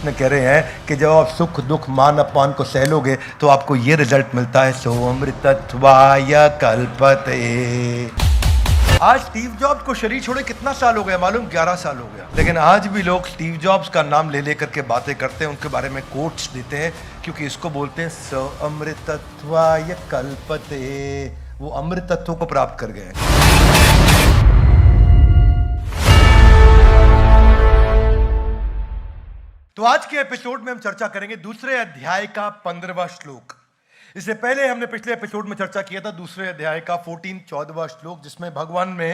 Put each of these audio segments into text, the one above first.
कृष्ण कह रहे हैं कि जब आप सुख दुख मान अपमान को सहलोगे तो आपको ये रिजल्ट मिलता है, सो अमृतत्वाय कल्पते। आज स्टीव जॉब्स को शरीर छोड़े कितना साल हो गया मालूम? 11 साल हो गया। लेकिन आज भी लोग स्टीव जॉब्स का नाम ले लेकर के बातें करते हैं, उनके बारे में कोट्स देते हैं, क्योंकि इसको बोलते हैं स अमृतत्वाय कल्पते। वो अमृत तत्व को प्राप्त कर गए। तो आज के एपिसोड में हम चर्चा करेंगे दूसरे अध्याय का 15वां श्लोक। इससे पहले हमने पिछले एपिसोड में चर्चा किया था दूसरे अध्याय का 14वां श्लोक, जिसमें भगवान ने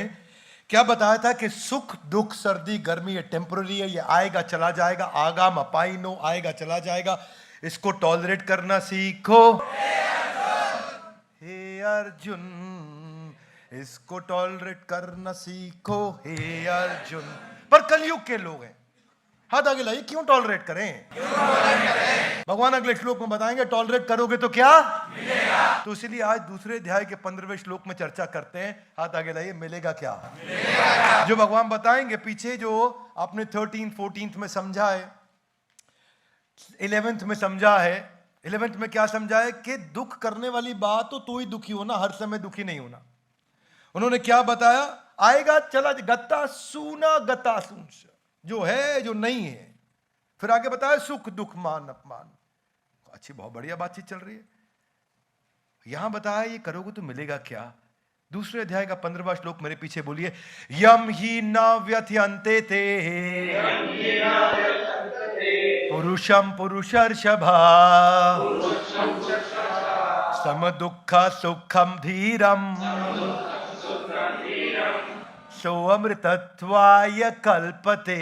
क्या बताया था कि सुख दुख सर्दी गर्मी ये टेम्पररी है, ये आएगा चला जाएगा, आगाम अपाइनो आएगा चला जाएगा, इसको टॉलरेट करना सीखो हे अर्जुन, इसको टॉलरेट करना सीखो हे अर्जुन। पर कलयुग के लोग हैं, हाथ आगे लाइए, क्यों टॉलरेट करें? भगवान अगले श्लोक में बताएंगे टॉलरेट करोगे तो क्या मिलेगा। तो इसलिए आज दूसरे अध्याय के 15वें श्लोक में चर्चा करते हैं। हाथ आगे लाइए, मिलेगा क्या? मिलेगा। जो भगवान बताएंगे पीछे जो आपने 13, 14 में समझा है, 11th में समझा है। 11th में क्या समझा है कि दुख करने वाली बात तो ही दुखी होना, हर समय दुखी नहीं होना। उन्होंने क्या बताया? आएगा चला गत्ता सूना गत्ता सून, जो है जो नहीं है। फिर आगे बताया सुख दुख मान अपमान। अच्छी बहुत बढ़िया बातचीत चल रही है। यहां बताया ये करोगे तो मिलेगा क्या? दूसरे अध्याय का 15वां श्लोक मेरे पीछे बोलिए, यम ही न व्यथयन्ते ते पुरुषम पुरुषर्षभा सम दुख सुखम धीरम सो अमृतत्वाय कल्पते।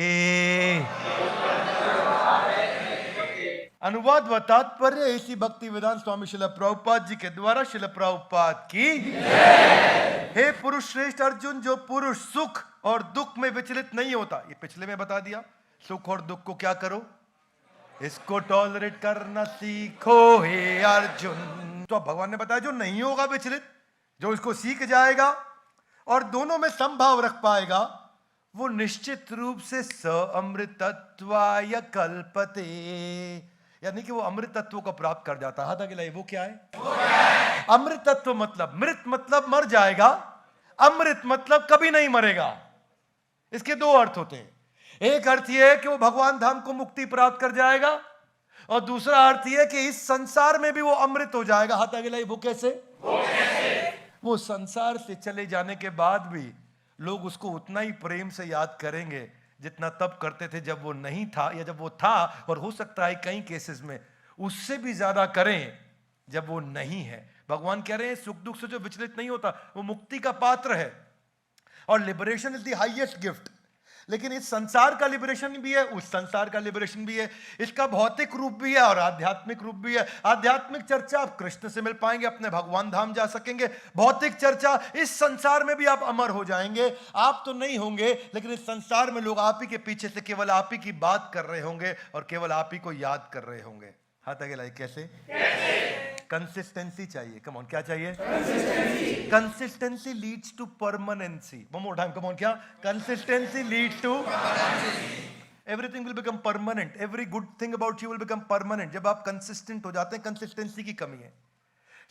अनुवाद व तात्पर्य इसी भक्ति वेदांत स्वामी शिल प्रभुपाद जी के द्वारा शिल प्रभुपाद की हे पुरुष श्रेष्ठ अर्जुन, जो पुरुष सुख और दुख में विचलित नहीं होता, ये पिछले में बता दिया। सुख और दुख को क्या करो? इसको टॉलरेट करना सीखो हे अर्जुन। तो अब भगवान ने बताया जो नहीं होगा विचलित, जो इसको सीख जाएगा और दोनों में संभाव रख पाएगा, वो निश्चित रूप से स अमृतत्वाय कल्पते, यानी कि वो अमृत तत्व को प्राप्त कर जाता है। हाथ आगे लाइए, वो क्या है? अमृत तत्व मतलब मृत मतलब मर जाएगा, अमृत मतलब कभी नहीं मरेगा। इसके दो अर्थ होते हैं। एक अर्थ यह है कि वो भगवान धाम को मुक्ति प्राप्त कर जाएगा, और दूसरा अर्थ यह है कि इस संसार में भी वो अमृत हो जाएगा। हाथ आगे लाइए, वो कैसे? वो संसार से चले जाने के बाद भी लोग उसको उतना ही प्रेम से याद करेंगे जितना तब करते थे जब वो नहीं था, या जब वो था, और हो सकता है कई केसेस में उससे भी ज्यादा करें जब वो नहीं है। भगवान कह रहे हैं सुख दुख से जो विचलित नहीं होता वो मुक्ति का पात्र है, और liberation is the highest gift. लेकिन इस संसार का लिबरेशन भी है, उस संसार का लिबरेशन भी है, इसका भौतिक रूप भी है और आध्यात्मिक रूप भी है। आध्यात्मिक चर्चा आप कृष्ण से मिल पाएंगे, अपने भगवान धाम जा सकेंगे। भौतिक चर्चा इस संसार में भी आप अमर हो जाएंगे। आप तो नहीं होंगे, लेकिन इस संसार में लोग आप ही के पीछे से केवल आप ही की बात कर रहे होंगे और केवल आप ही को याद कर रहे होंगे। हाथ आगे लाइए, कैसे? कंसिस्टेंसी चाहिए। कम ऑन, क्या चाहिए? Consistency leads to permanency. One more time, come on, क्या? Consistency leads to everything will become permanent. Every good thing about you will become permanent जब आप कंसिस्टेंट हो जाते हैं। कंसिस्टेंसी की कमी है।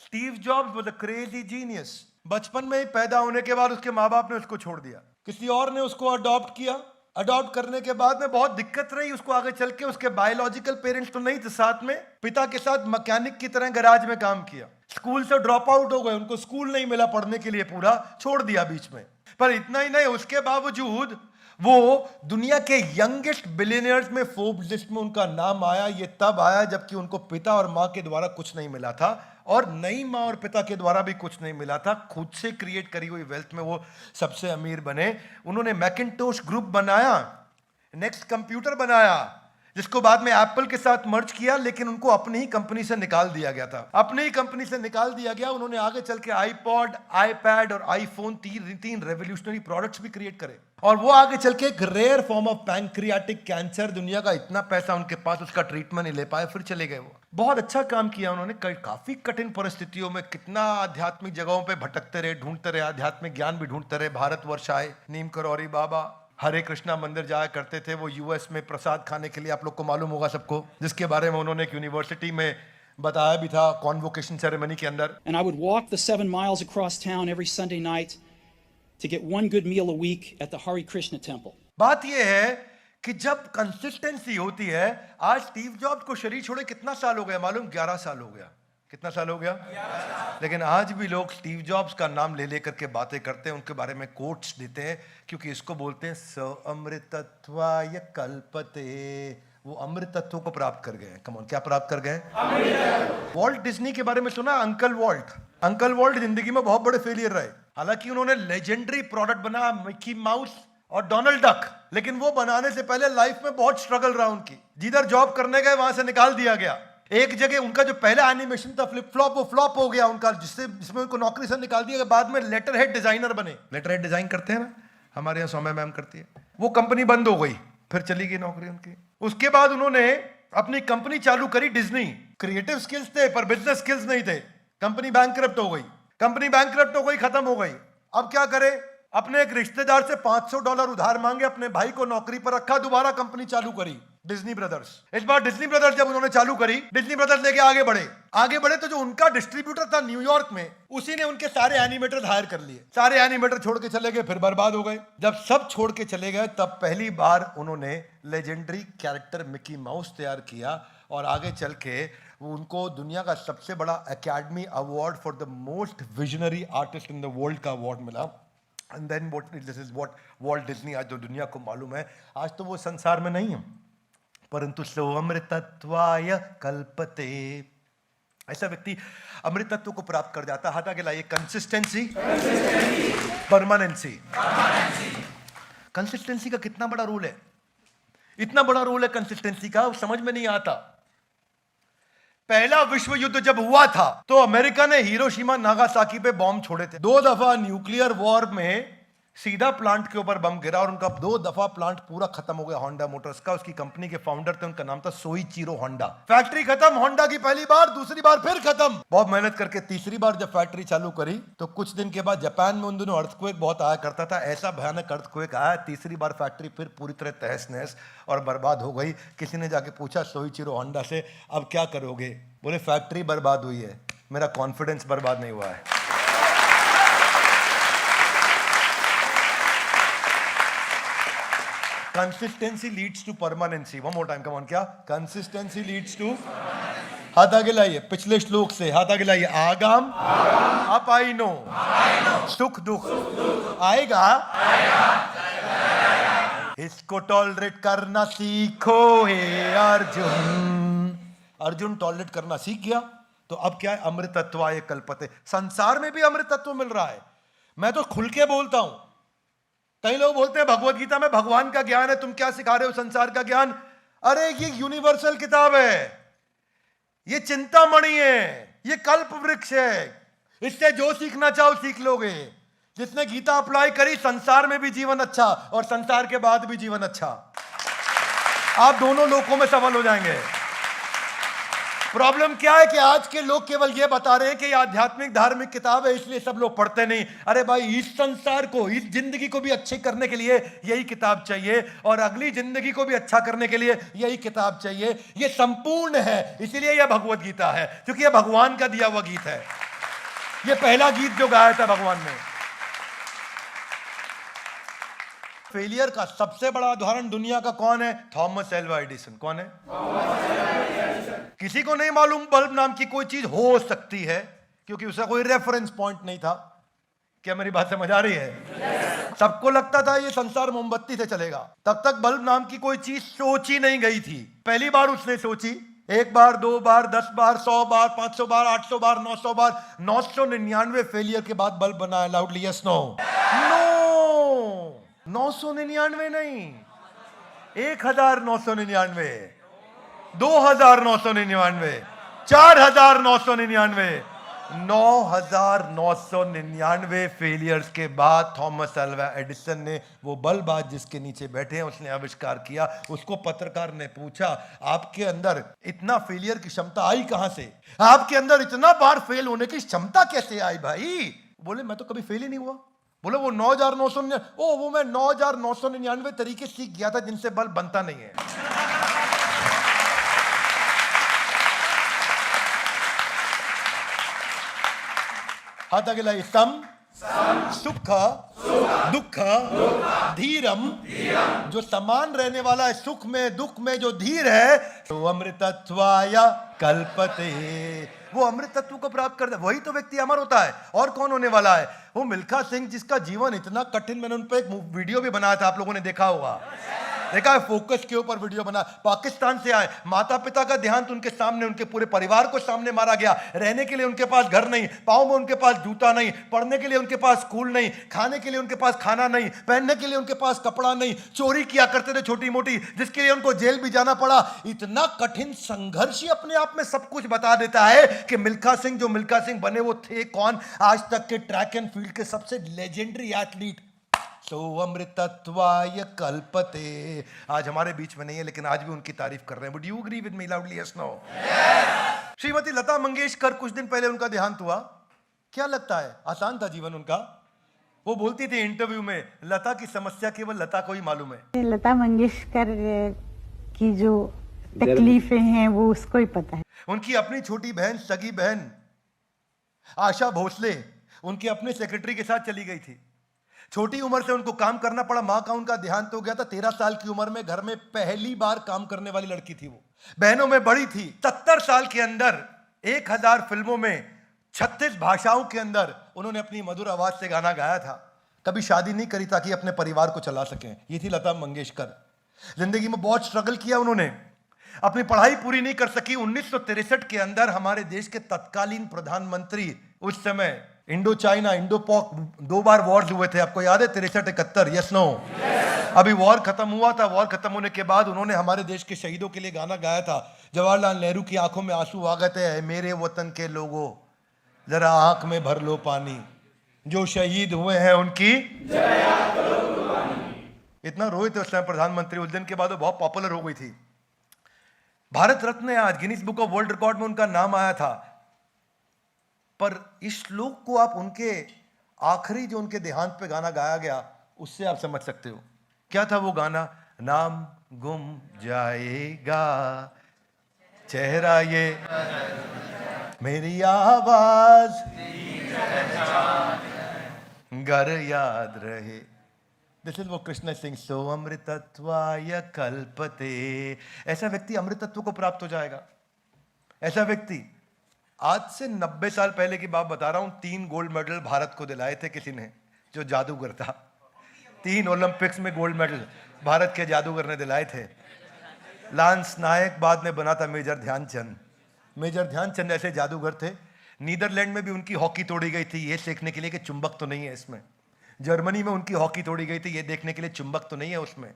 Steve jobs was a crazy genius. बचपन में ही पैदा होने के बाद उसके माँ बाप ने उसको छोड़ दिया, किसी और ने उसको अडॉप्ट किया। अडॉप्ट करने के बाद में बहुत दिक्कत रही उसको आगे चल के। उसके बायोलॉजिकल पेरेंट्स तो नहीं थे साथ में। पिता के साथ मैकेनिक की तरह गैराज में काम किया। स्कूल से ड्रॉप आउट हो गए, उनको स्कूल नहीं मिला पढ़ने के लिए, पूरा छोड़ दिया बीच में। पर इतना ही नहीं, उसके बावजूद वो दुनिया के यंगेस्ट बिलियनियर्स में फोर्ब्स लिस्ट में उनका नाम आया। ये तब आया जबकि उनको पिता और माँ के द्वारा कुछ नहीं मिला था, और नई माँ और पिता के द्वारा भी कुछ नहीं मिला था। खुद से क्रिएट करी हुई वेल्थ में वो सबसे अमीर बने। उन्होंने मैकिन्टोश ग्रुप बनाया, नेक्स्ट कंप्यूटर बनाया, जिसको बाद में एप्पल के साथ मर्ज किया, लेकिन उनको अपनी ही कंपनी से निकाल दिया गया था। अपनी ही कंपनी से निकाल दिया गया। उन्होंने आगे चल के आईपॉड, आईपैड और आईफोन, तीन रेवोल्यूशनरी प्रोडक्ट्स भी क्रिएट करे, और वो आगे चल के एक rare form of pancreatic cancer, दुनिया का इतना पैसा उनके पास, उसका ट्रीटमेंट नहीं ले पाए, फिर चले गए। वो बहुत अच्छा काम किया उन्होंने। काफी कठिन परिस्थितियों में कितना आध्यात्मिक जगहों पे भटकते रहे, ढूंढते रहे, आध्यात्मिक ज्ञान भी ढूंढते रहे। भारतवर्ष आए, नीम करौरी बाबा, हरे कृष्णा मंदिर जाया करते थे वो यूएस में प्रसाद खाने के लिए, आप लोग को मालूम होगा सबको, जिसके बारे में उन्होंने एक यूनिवर्सिटी में बताया भी था कॉन्वोकेशन सेरेमनी के अंदर। And I would walk the 7 miles across town every Sunday night to get one good meal a week at the Hare Krishna temple. बात यह है कि जब कंसिस्टेंसी होती है, आज स्टीव जॉब्स को शरीर छोड़े कितना साल हो गया मालूम? 11 साल हो गया। कितना साल हो गया? 11 साल। लेकिन आज भी लोग स्टीव जॉब्स का नाम ले लेकर के बातें करते हैं, उनके बारे में कोट्स देते हैं, क्योंकि इसको बोलते हैं स अमृतत्वाय कल्पते। वो अमृत तत्व को प्राप्त कर गए। कम ऑन, क्या प्राप्त कर गए? वॉल्ट डिज्नी के बारे में सुना? Uncle vault. अंकल वॉल्ट जिंदगी में बहुत बड़े फेलियर रहे। हालांकि उन्होंने लेजेंडरी प्रोडक्ट बनाया मिकी माउस और डोनाल्ड डक, लेकिन वो बनाने से पहले लाइफ में बहुत स्ट्रगल रहा उनकी। जिधर जॉब करने गए वहां से निकाल दिया गया। एक जगह उनका जो पहला एनिमेशन था फ्लिप फ्लॉप, वो फ्लॉप हो गया उनका, जिसमें उनको नौकरी से निकाल दिया। बाद में लेटर हेड डिजाइनर बने। लेटर हेड डिजाइन करते हैं ना, हमारे यहाँ सौम्या मैम करती है। वो कंपनी बंद हो गई, फिर चली गई नौकरी उनकी। उसके बाद उन्होंने अपनी कंपनी चालू करी डिज्नी। क्रिएटिव स्किल्स थे पर बिजनेस स्किल्स नहीं थे। कंपनी बैंकरप्ट हो गई। कंपनी बैंकरप्ट हो गई, खत्म हो गई। अब क्या करे? अपने एक रिश्तेदार से $500 उधार मांगे, अपने भाई को नौकरी पर रखा, दोबारा कंपनी चालू करी डिज्नी ब्रदर्स। इस बार डिज्नी ब्रदर्स जब उन्होंने चालू करी, डिज्नी ब्रदर्स लेके आगे बढ़े तो जो उनका डिस्ट्रीब्यूटर था न्यूयॉर्क में, उसी ने उनके सारे एनिमेटर हायर कर लिए। सारे एनिमेटर छोड़ के चले गए, फिर बर्बाद हो गए। जब सब छोड़ के चले गए, तब पहली बार उन्होंने लेजेंडरी कैरेक्टर मिकी माउस तैयार किया, और आगे चल के उनको दुनिया का सबसे बड़ा academy award for the most visionary artist in the world का अवार्ड मिला। And then this is what Walt Disney आज जो दुनिया को मालूम है। आज तो वो संसार में नहीं है, परंतु सो अमृतत्वाय कल्पते। ऐसा व्यक्ति अमृतत्व को प्राप्त कर जाता। हाथ आगे लाइए। Consistency, permanency. कंसिस्टेंसी का कितना बड़ा रोल है, इतना बड़ा रोल है कंसिस्टेंसी का, वो समझ में नहीं आता। पहला विश्व युद्ध जब हुआ था तो अमेरिका ने हिरोशिमा नागासाकी पे बॉम्ब छोड़े थे। 2 दफा न्यूक्लियर वॉर में सीधा प्लांट के ऊपर बम गिरा, और उनका 2 दफा प्लांट पूरा खत्म हो गया। होंडा मोटर्स का, उसकी कंपनी के फाउंडर थे, उनका नाम था सोइचिरो होंडा। फैक्ट्री खत्म होंडा की पहली बार, दूसरी बार फिर खत्म। बहुत मेहनत करके तीसरी बार जब फैक्ट्री चालू करी, तो कुछ दिन के बाद जापान में उन दिनों अर्थक्वेक बहुत आया करता था। ऐसा भयानक अर्थक्वेक आया, तीसरी बार फैक्ट्री फिर पूरी तरह तहस नहस और बर्बाद हो गई। किसी ने जाके पूछा सोइचिरो होंडा से, अब क्या करोगे? बोले फैक्ट्री बर्बाद हुई है, मेरा कॉन्फिडेंस बर्बाद नहीं हुआ है। Consistency leads to permanency. One more time, come on. क्या? Consistency leads to. हाथ आगे लाइए, पिछले श्लोक से हाथ आगे लाइए। आगाम अपाइनो, सुख दुख आएगा, इसको टॉलरेट करना सीखो हे अर्जुन। अर्जुन टॉलरेट करना सीख गया, तो अब क्या है? अमृतत्वाय कल्पते। संसार में भी अमृतत्व मिल रहा है। मैं तो खुल के बोलता हूं। कई लोग बोलते हैं भगवत गीता में भगवान का ज्ञान है, तुम क्या सिखा रहे हो संसार का ज्ञान? अरे ये यूनिवर्सल किताब है, ये चिंतामणि है, ये कल्प वृक्ष है। इससे जो सीखना चाहो सीख लोगे। जिसने गीता अप्लाई करी, संसार में भी जीवन अच्छा और संसार के बाद भी जीवन अच्छा। आप दोनों लोकों में सफल हो जाएंगे। प्रॉब्लम क्या है कि आज के लोग केवल ये बता रहे हैं कि ये आध्यात्मिक धार्मिक किताब है, इसलिए सब लोग पढ़ते नहीं। अरे भाई, इस संसार को, इस जिंदगी को भी अच्छे करने के लिए यही किताब चाहिए, और अगली जिंदगी को भी अच्छा करने के लिए यही किताब चाहिए। ये संपूर्ण है, इसीलिए यह भगवत गीता है, क्योंकि यह भगवान का दिया हुआ गीत है। यह पहला गीत जो गाया था भगवान ने। फेलियर का सबसे बड़ा उदाहरण दुनिया का कौन है? Thomas Alva Edison. कौन है? किसी को नहीं मालूम बल्ब नाम की कोई चीज हो सकती है, क्योंकि उसका कोई रेफरेंस पॉइंट नहीं था। क्या मेरी बात समझ आ रही है? सबको लगता था ये संसार मोमबत्ती से चलेगा। तब तक बल्ब नाम की कोई चीज सोची नहीं गई थी। पहली बार उसने सोची, 1 बार, 2 बार, 10 बार, 100 बार, 500 बार, 800 बार, 900 बार, 999 फेलियर के बाद बल्ब बनाया। Loudly yes no? नो, 999 नहीं, 1999, 2999, 4999, 9999 फेलियर्स के बाद थॉमस अल्वा एडिसन ने वो बल्ब आज जिसके नीचे बैठे हैं उसने आविष्कार किया। उसको पत्रकार ने पूछा, आपके अंदर इतना फेलियर की क्षमता आई कहां से? आपके अंदर इतना बार फेल होने की क्षमता कैसे आई भाई? बोले, मैं तो कभी फेल ही नहीं हुआ। बोले वो 9,999, ओ वो मैं 9,999 तरीके सीख गया था जिनसे बल्ब बनता नहीं है। हाथ आगे लाइए। सम सुख दुख धीरम, जो समान रहने वाला है, सुख में दुख में जो धीर है, तो अमृतत्वाय कल्पते, वो अमृत तत्व को प्राप्त करता है, वही तो व्यक्ति अमर होता है। और कौन होने वाला है? वो मिल्खा सिंह, जिसका जीवन इतना कठिन, मैंने उन पर एक वीडियो भी बनाया था, आप लोगों ने देखा होगा, देखा है, फोकस के ऊपर वीडियो बना। पाकिस्तान से आए, माता पिता का देहांत उनके सामने, उनके पूरे परिवार को सामने मारा गया। रहने के लिए उनके पास घर नहीं, पाँव में उनके पास जूता नहीं, पढ़ने के लिए उनके पास स्कूल नहीं, खाने के लिए उनके पास खाना नहीं, पहनने के लिए उनके पास कपड़ा नहीं, चोरी किया करते थे छोटी मोटी, जिसके लिए उनको जेल भी जाना पड़ा। इतना कठिन संघर्ष ही अपने आप में सब कुछ बता देता है कि मिल्खा सिंह जो मिल्खा सिंह बने वो थे कौन? आज तक के ट्रैक एंड फील्ड के सबसे लेजेंडरी एथलीट। सो अमृतत्वाय कल्पते, आज हमारे बीच में नहीं है, लेकिन आज भी उनकी तारीफ कर रहे हैं। Would you agree with me loudly? Yes no? Shrimati Lata Mangeshkar, कुछ दिन पहले उनका देहांत हुआ। क्या लगता है आसान था जीवन उनका? वो बोलती थी इंटरव्यू में, लता की समस्या केवल लता को ही मालूम है। लता मंगेशकर की जो तकलीफें हैं वो उसको ही पता है। उनकी अपनी छोटी बहन, सगी बहन आशा भोसले, उनके अपने सेक्रेटरी के साथ चली गई थी। छोटी उम्र से उनको काम करना पड़ा। मां का उनका देहांत हो गया था 13 साल की उम्र में। घर में पहली बार काम करने वाली लड़की थी वो। बहनों में बड़ी थी। 70 साल के अंदर 1000 फिल्मों में 36 भाषाओं के अंदर उन्होंने अपनी मधुर आवाज से गाना गाया था। कभी शादी नहीं करी ताकि अपने परिवार को चला सकें। ये थी लता मंगेशकर। जिंदगी में बहुत स्ट्रगल किया उन्होंने। अपनी पढ़ाई पूरी नहीं कर सकी। 1963 के अंदर हमारे देश के तत्कालीन प्रधानमंत्री, उस समय इंडो चाइना, इंडो पॉक 2 बार वॉर्स हुए थे, आपको याद है? 63-71, यस नो? अभी वॉर खत्म हुआ था। वॉर खत्म होने के बाद उन्होंने हमारे देश के शहीदों के लिए गाना गाया था। जवाहरलाल नेहरू की आंखों में आंसू आ गए थे। मेरे वतन के लोगों, जरा आंख में भर लो पानी, जो शहीद हुए हैं उनकी इतना रोए थे उस समय प्रधानमंत्री। उस दिन के बाद वो बहुत पॉपुलर हो गई थी। भारत रत्न है आज, Guinness book of world record में उनका नाम आया था। पर इस श्लोक को आप उनके आखिरी जो उनके देहांत पे गाना गाया गया, उससे आप समझ सकते हो क्या था वो गाना। नाम गुम जाएगा चेहरा ये, मेरी आवाज घर याद रहे। दिस इज वो कृष्ण सिंह। सो अमृतत्वाय कल्पते। ऐसा व्यक्ति अमृतत्व को प्राप्त हो जाएगा। ऐसा व्यक्ति, आज से 90 साल पहले की बात बता रहा हूं, 3 गोल्ड मेडल भारत को दिलाए थे किसी ने, जो जादूगर था। 3 ओलंपिक्स में गोल्ड मेडल भारत के जादूगर ने दिलाए थे। लांस नायक बाद में बना था मेजर ध्यानचंद। मेजर ध्यानचंद ऐसे जादूगर थे। नीदरलैंड में भी उनकी हॉकी तोड़ी गई थी, ये देखने के लिए कि चुंबक तो नहीं है इसमें। जर्मनी में उनकी हॉकी तोड़ी गई थी, ये देखने के लिए चुंबक तो नहीं है उसमें।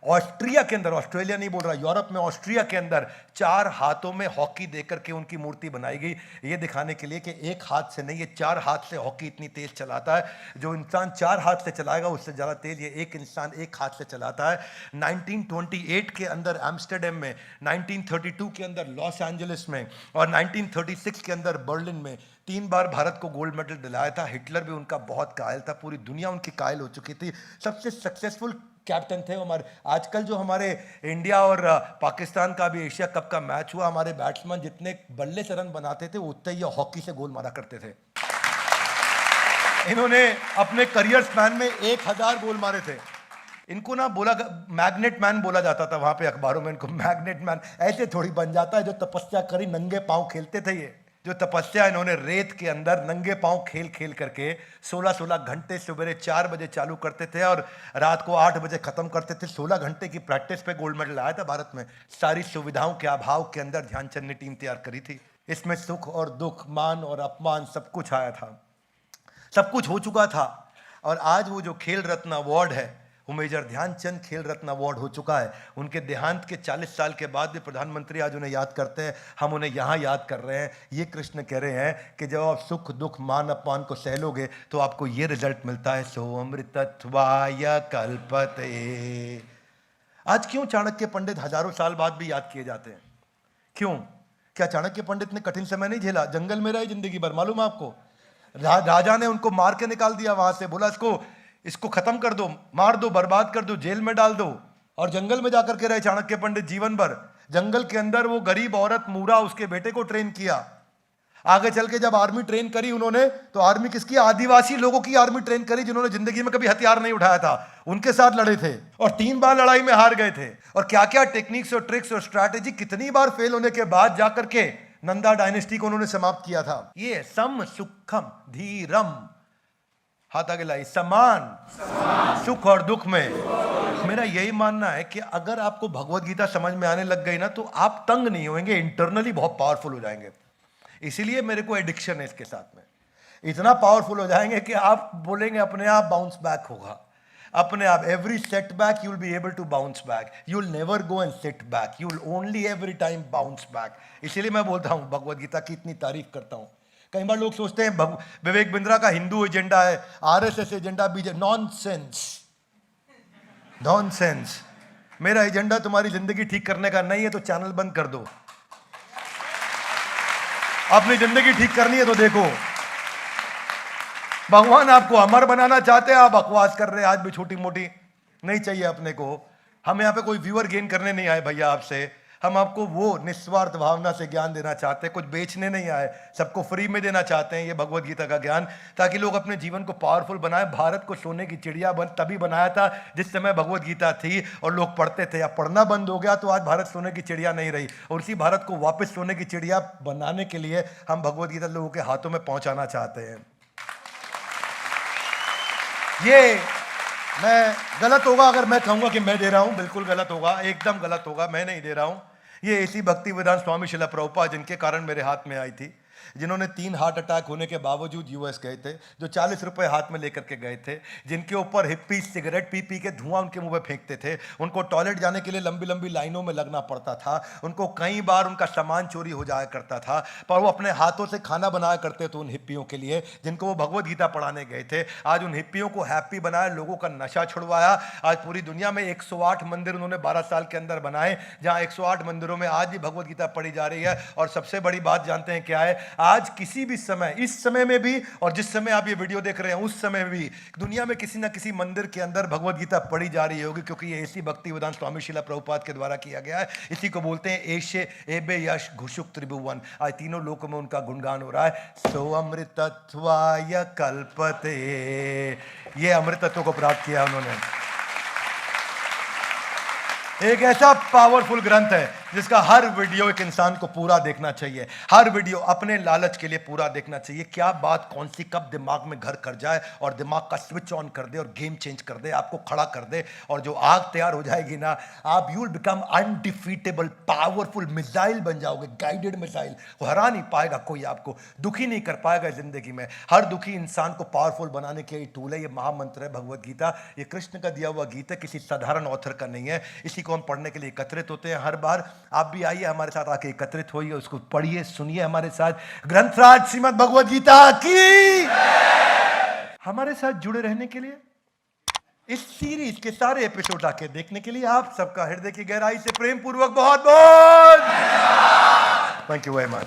ऑस्ट्रिया के अंदर, ऑस्ट्रेलिया नहीं बोल रहा, यूरोप में ऑस्ट्रिया के अंदर 4 हाथों में हॉकी देकर के उनकी मूर्ति बनाई गई, ये दिखाने के लिए कि एक हाथ से नहीं, ये 4 हाथ से हॉकी इतनी तेज चलाता है। जो इंसान 4 हाथ से चलाएगा उससे ज़्यादा तेज ये एक इंसान 1 हाथ से चलाता है। 1928 के अंदर एम्स्टर्डम में, 1932 के अंदर लॉस एंजलिस में और 1936 के अंदर बर्लिन में 3 बार भारत को गोल्ड मेडल दिलाया था। हिटलर भी उनका बहुत कायल था, पूरी दुनिया उनकी कायल हो चुकी थी। सबसे सक्सेसफुल कैप्टन थे वो हमारे। आजकल जो हमारे इंडिया और पाकिस्तान का भी एशिया कप का मैच हुआ, हमारे बैट्समैन जितने बल्ले से रन बनाते थे उतने ही हॉकी से गोल मारा करते थे। इन्होंने अपने करियर स्पैन में 1000 गोल मारे थे। इनको ना बोला, मैग्नेट मैन बोला जाता था वहां पे अखबारों में इनको। मैग्नेट मैन ऐसे थोड़ी बन जाता है, जो तपस्या करी नंगे पांव खेलते थे। ये जो तपस्या इन्होंने रेत के अंदर नंगे पांव खेल खेल करके 16-16 घंटे सवेरे 4 बजे चालू करते थे और रात को 8 बजे खत्म करते थे। 16 घंटे की प्रैक्टिस पे गोल्ड मेडल आया था भारत में। सारी सुविधाओं के अभाव के अंदर ध्यानचंद ने टीम तैयार करी थी। इसमें सुख और दुख, मान और अपमान सब कुछ आया था, सब कुछ हो चुका था। और आज वो जो खेल रत्न अवार्ड है, वो मेजर ध्यानचंद खेल रत्न अवार्ड हो चुका है। उनके देहांत के 40 साल के बाद भी प्रधानमंत्री आज उन्हें याद करते हैं। हम उन्हें यहाँ याद कर रहे हैं। ये कृष्ण कह रहे हैं कि जब आप सुख दुख मान अपमान को सह लोगे तो आपको ये रिजल्ट मिलता है। सो अमृतत्वाय कल्पते। आज क्यों चाणक्य पंडित हजारों साल बाद भी याद किए जाते हैं? क्यों? क्या चाणक्य पंडित ने कठिन समय नहीं झेला? जंगल में रहे जिंदगी भर, मालूम है आपको? राजा ने उनको मार के निकाल दिया वहां से, बोला इसको खत्म कर दो, मार दो, बर्बाद कर दो, जेल में डाल दो। और जंगल में जाकर के रहे चाणक्य पंडित जीवन भर। जंगल के अंदर वो गरीब औरत मूरा उसके बेटे को ट्रेन किया। आगे चल के जब आर्मी ट्रेन करी उन्होंने, तो आर्मी किसकी? आदिवासी लोगों की आर्मी ट्रेन करी, जिन्होंने जिंदगी में कभी हथियार नहीं उठाया था, उनके साथ लड़े थे और 3 बार लड़ाई में हार गए थे। और क्या क्या टेक्निक्स और ट्रिक्स और स्ट्रैटेजी, कितनी बार फेल होने के बाद जाकर के नंदा डायनेस्टी को उन्होंने समाप्त किया था। ये सम सुखम धीरम, हाथ आगे लाई, समान सुख और दुख में। मेरा यही मानना है कि अगर आपको भगवत गीता समझ में आने लग गई ना, तो आप तंग नहीं होंगे, इंटरनली बहुत पावरफुल हो जाएंगे। इसीलिए मेरे को एडिक्शन है इसके साथ में। इतना पावरफुल हो जाएंगे कि आप बोलेंगे अपने आप बाउंस बैक होगा, अपने आप। Every setback you will be able to bounce back, you will never go and sit back, you will only every time bounce back. इसीलिए मैं बोलता हूं, भगवत गीता की इतनी तारीफ करता हूं। कई बार लोग सोचते हैं विवेक बिंद्रा का हिंदू एजेंडा है, RSS agenda, BJP. Nonsense, nonsense. मेरा एजेंडा तुम्हारी जिंदगी ठीक करने का नहीं है तो चैनल बंद कर दो। अपनी जिंदगी ठीक करनी है तो देखो, भगवान आपको अमर बनाना चाहते हैं, आप बकवास कर रहे हैं आज भी छोटी मोटी। नहीं चाहिए अपने को। हम यहाँ पे कोई व्यूअर गेन करने नहीं आए भैया आपसे, हम आपको वो निस्वार्थ भावना से ज्ञान देना चाहते हैं, कुछ बेचने नहीं आए, सबको फ्री में देना चाहते हैं ये भगवत गीता का ज्ञान, ताकि लोग अपने जीवन को पावरफुल बनाए। भारत को सोने की चिड़िया तभी बनाया था जिस समय भगवत गीता थी और लोग पढ़ते थे। अब पढ़ना बंद हो गया तो आज भारत सोने की चिड़िया नहीं रही। और उसी भारत को वापस सोने की चिड़िया बनाने के लिए हम भगवत गीता लोगों के हाथों में पहुंचाना चाहते हैं। ये मैं गलत होगा अगर मैं कहूंगा कि मैं दे रहा हूं, बिल्कुल गलत होगा, एकदम गलत होगा, मैं नहीं दे रहा हूं। ये इसी भक्ति वेदांत स्वामी शिला प्रभुपाद जिनके कारण मेरे हाथ में आई थी, जिन्होंने 3 हार्ट अटैक होने के बावजूद यूएस गए थे, जो 40 रुपए हाथ में लेकर के गए थे, जिनके ऊपर हिप्पी सिगरेट पी पी के धुआं उनके मुंह में फेंकते थे, उनको टॉयलेट जाने के लिए लंबी लंबी लाइनों में लगना पड़ता था, उनको कई बार उनका सामान चोरी हो जाया करता था, पर वो अपने हाथों से खाना बनाया करते थे उन हिप्पियों के लिए जिनको वो भगवत गीता पढ़ाने गए थे। आज उन हिप्पियों को हैप्पी बनाया, लोगों का नशा छुड़वाया। आज पूरी दुनिया में 108 मंदिर उन्होंने 12 साल के अंदर बनाए, जहां 108 मंदिरों में आज भी भगवत गीता पढ़ी जा रही है। और सबसे बड़ी बात जानते हैं क्या है? आज किसी भी समय, इस समय में भी और जिस समय आप ये वीडियो देख रहे हैं उस समय भी दुनिया में किसी ना किसी मंदिर के अंदर भगवत गीता पढ़ी जा रही होगी, क्योंकि ये इसी भक्ति वेदांत स्वामी शिला प्रभुपाद के द्वारा किया गया है। इसी को बोलते हैं एशे एबे यश घुषुक त्रिभुवन। आज तीनों लोकों में उनका गुणगान हो रहा है। सो अमृतत्वाय कल्पते, ये अमृतत्व को प्राप्त किया उन्होंने। एक ऐसा पावरफुल ग्रंथ है जिसका हर वीडियो एक इंसान को पूरा देखना चाहिए, हर वीडियो अपने लालच के लिए पूरा देखना चाहिए। क्या बात कौन सी कब दिमाग में घर कर जाए और दिमाग का स्विच ऑन कर दे और गेम चेंज कर दे, आपको खड़ा कर दे, और जो आग तैयार हो जाएगी ना, आप you will become undefeatable, powerful missile बन जाओगे, गाइडेड मिसाइल। वो हरा नहीं पाएगा कोई, आपको दुखी नहीं कर पाएगा जिंदगी में। हर दुखी इंसान को पावरफुल बनाने के ये टूल है, ये महामंत्र है भगवत गीता। ये कृष्ण का दिया हुआ गीत है, किसी साधारण ऑथर का नहीं है। इसी को हम पढ़ने के लिए एकत्रित होते हैं हर बार। आप भी आइए हमारे साथ, आके एकत्रित होइए, उसको पढ़िए, सुनिए हमारे साथ। ग्रंथराज श्रीमद् भगवत गीता की। हमारे साथ जुड़े रहने के लिए, इस सीरीज के सारे एपिसोड आके देखने के लिए आप सबका हृदय की गहराई से प्रेम पूर्वक बहुत बहुत थैंक यू वेरी मच।